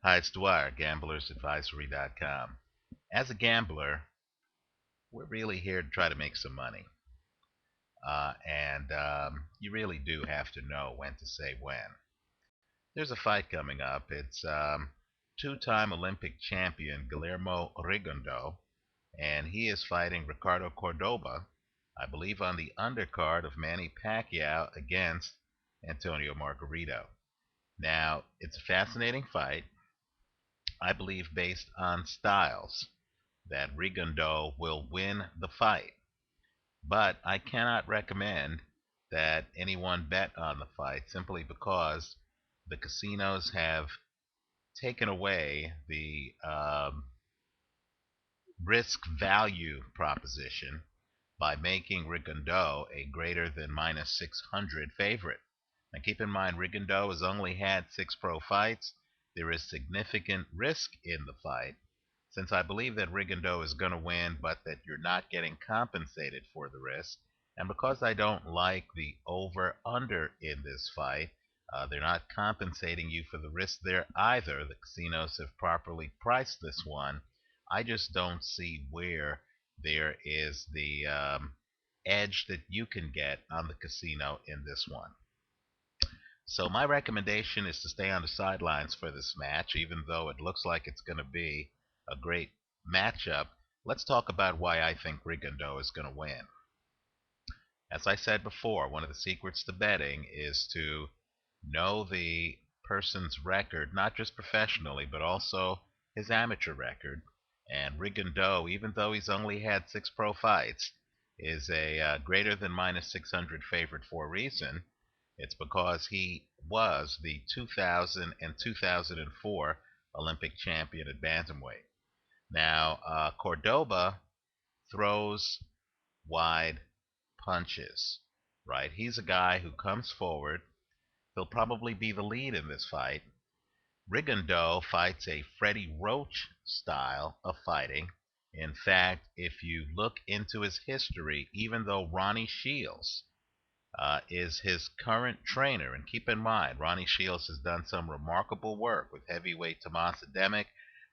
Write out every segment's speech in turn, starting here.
Hi, it's Dwyer, gamblersadvisory.com. As a gambler, we're really here to try to make some money. And you really do have to know when to say when. There's a fight coming up. It's two-time Olympic champion Guillermo Rigondeaux, and he is fighting Ricardo Cordoba, I believe on the undercard of Manny Pacquiao against Antonio Margarito. Now, it's a fascinating fight. I believe based on styles that Rigondeaux will win the fight. But I cannot recommend that anyone bet on the fight simply because the casinos have taken away the risk value proposition by making Rigondeaux a greater than minus 600 favorite. Now keep in mind, Rigondeaux has only had 6 pro fights. There is significant risk in the fight, since I believe that Rigondeaux is going to win, but that you're not getting compensated for the risk. And because I don't like the over-under in this fight, they're not compensating you for the risk there either. The casinos have properly priced this one. I just don't see where there is the edge that you can get on the casino in this one. So my recommendation is to stay on the sidelines for this match, even though it looks like it's going to be a great matchup. Let's talk about why I think Rigondeaux is going to win. As I said before, one of the secrets to betting is to know the person's record, not just professionally, but also his amateur record. And Rigondeaux, even though he's only had 6 pro fights, is a greater than minus 600 favorite for a reason. It's because he was the 2000 and 2004 Olympic champion at bantamweight. Now, Cordoba throws wide punches, right? He's a guy who comes forward. He'll probably be the lead in this fight. Rigondeaux fights a Freddie Roach style of fighting. In fact, if you look into his history, even though Ronnie Shields is his current trainer, and keep in mind, Ronnie Shields has done some remarkable work with heavyweight Tomas Ademic.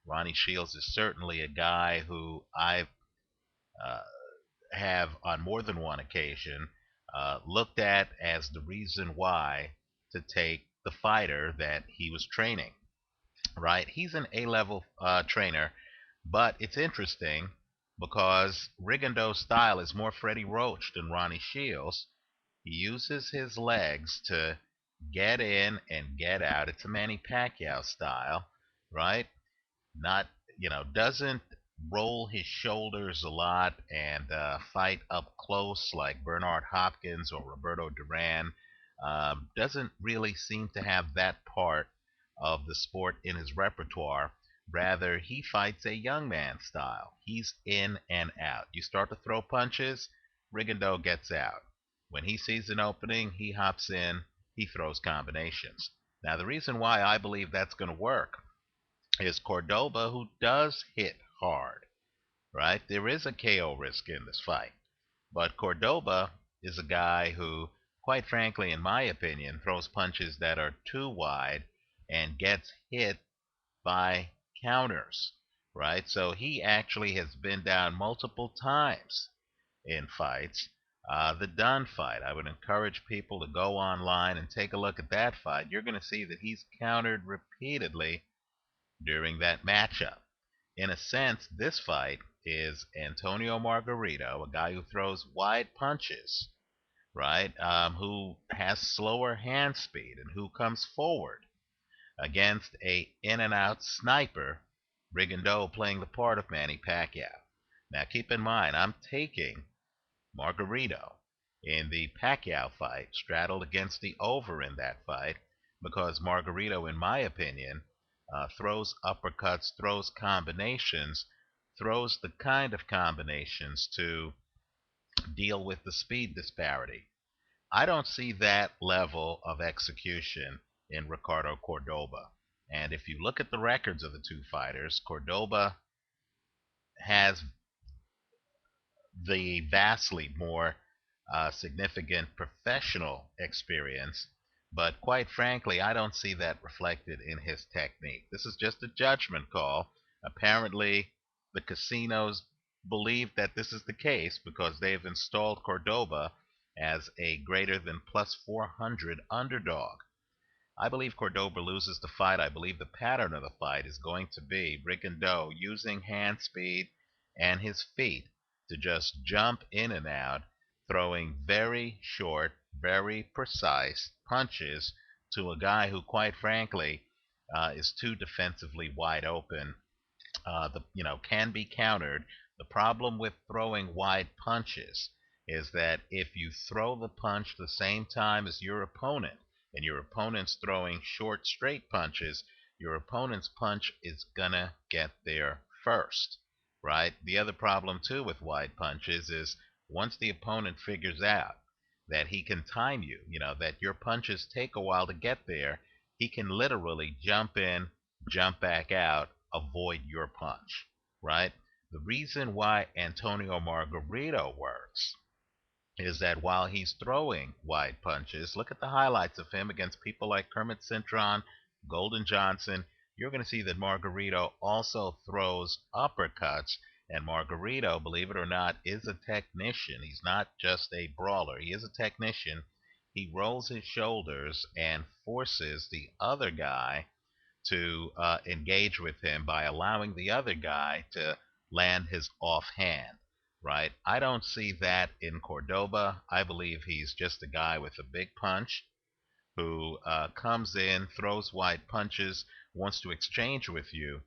Ronnie Shields is certainly a guy who I uh, have on more than one occasion looked at as the reason why to take the fighter that he was training. Right? He's an A-level trainer, but it's interesting because Rigondeaux's style is more Freddie Roach than Ronnie Shields. He uses his legs to get in and get out. It's a Manny Pacquiao style, right? Not, doesn't roll his shoulders a lot and fight up close like Bernard Hopkins or Roberto Duran. Doesn't really seem to have that part of the sport in his repertoire. Rather, he fights a young man style. He's in and out. You start to throw punches, Rigondeaux gets out. When he sees an opening, he hops in, he throws combinations. Now, the reason why I believe that's going to work is Cordoba, who does hit hard, right? There is a KO risk in this fight. But Cordoba is a guy who, quite frankly, in my opinion, throws punches that are too wide and gets hit by counters, right? So he actually has been down multiple times in fights. The Dunn fight, I would encourage people to go online and take a look at that fight. You're going to see that he's countered repeatedly during that matchup. In a sense, this fight is Antonio Margarito, a guy who throws wide punches, right? Who has slower hand speed and who comes forward against a in and out sniper, Rigondeaux playing the part of Manny Pacquiao. Now keep in mind, I'm taking Margarito in the Pacquiao fight, straddled against the over in that fight, because Margarito, in my opinion, throws uppercuts, throws combinations, throws the kind of combinations to deal with the speed disparity. I don't see that level of execution in Ricardo Cordoba. And if you look at the records of the two fighters, Cordoba has the vastly more significant professional experience But quite frankly, I don't see that reflected in his technique. This is just a judgment call. Apparently, the casinos believe that this is the case because they've installed Cordoba as a greater than plus 400 underdog. I believe Cordoba loses the fight. I believe the pattern of the fight is going to be Rigondeaux using hand speed and his feet to just jump in and out, throwing very short, very precise punches to a guy who, quite frankly, is too defensively wide open. Can be countered. The problem with throwing wide punches is that if you throw the punch the same time as your opponent, and your opponent's throwing short, straight punches, your opponent's punch is gonna get there first, right? The other problem too with wide punches is once the opponent figures out that he can time you, that your punches take a while to get there, he can literally jump in, jump back out, avoid your punch, right? The reason why Antonio Margarito works is that while he's throwing wide punches, look at the highlights of him against people like Kermit Cintron, Golden Johnson. You're going to see that Margarito also throws uppercuts. And Margarito, believe it or not, is a technician. He's not just a brawler. He is a technician. He rolls his shoulders and forces the other guy to engage with him by allowing the other guy to land his offhand, right? I don't see that in Cordoba. I believe he's just a guy with a big punch who comes in, throws wide punches, wants to exchange with you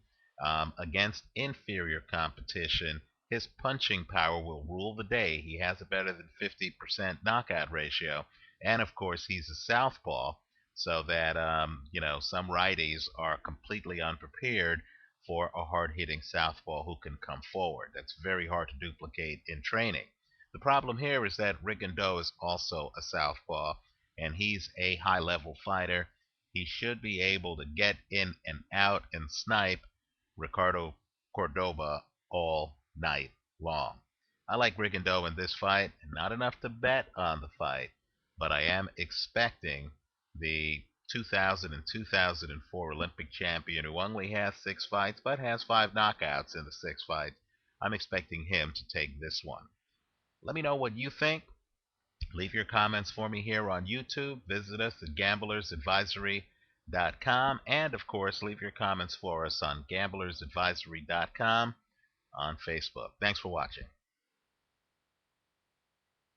against inferior competition. His punching power will rule the day. He has a better than 50% knockout ratio. And of course, he's a southpaw, so that some righties are completely unprepared for a hard-hitting southpaw who can come forward. That's very hard to duplicate in training. The problem here is that Rigondeaux is also a southpaw, and he's a high-level fighter. He should be able to get in and out and snipe Ricardo Cordoba all night long. I like Rigondeaux in this fight, not enough to bet on the fight, but I am expecting the 2000 and 2004 Olympic champion who only has 6 fights but has 5 knockouts in the 6 fights. I'm expecting him to take this one. Let me know what you think. Leave your comments for me here on YouTube. Visit us at gamblersadvisory.com. And, of course, leave your comments for us on gamblersadvisory.com on Facebook. Thanks for watching.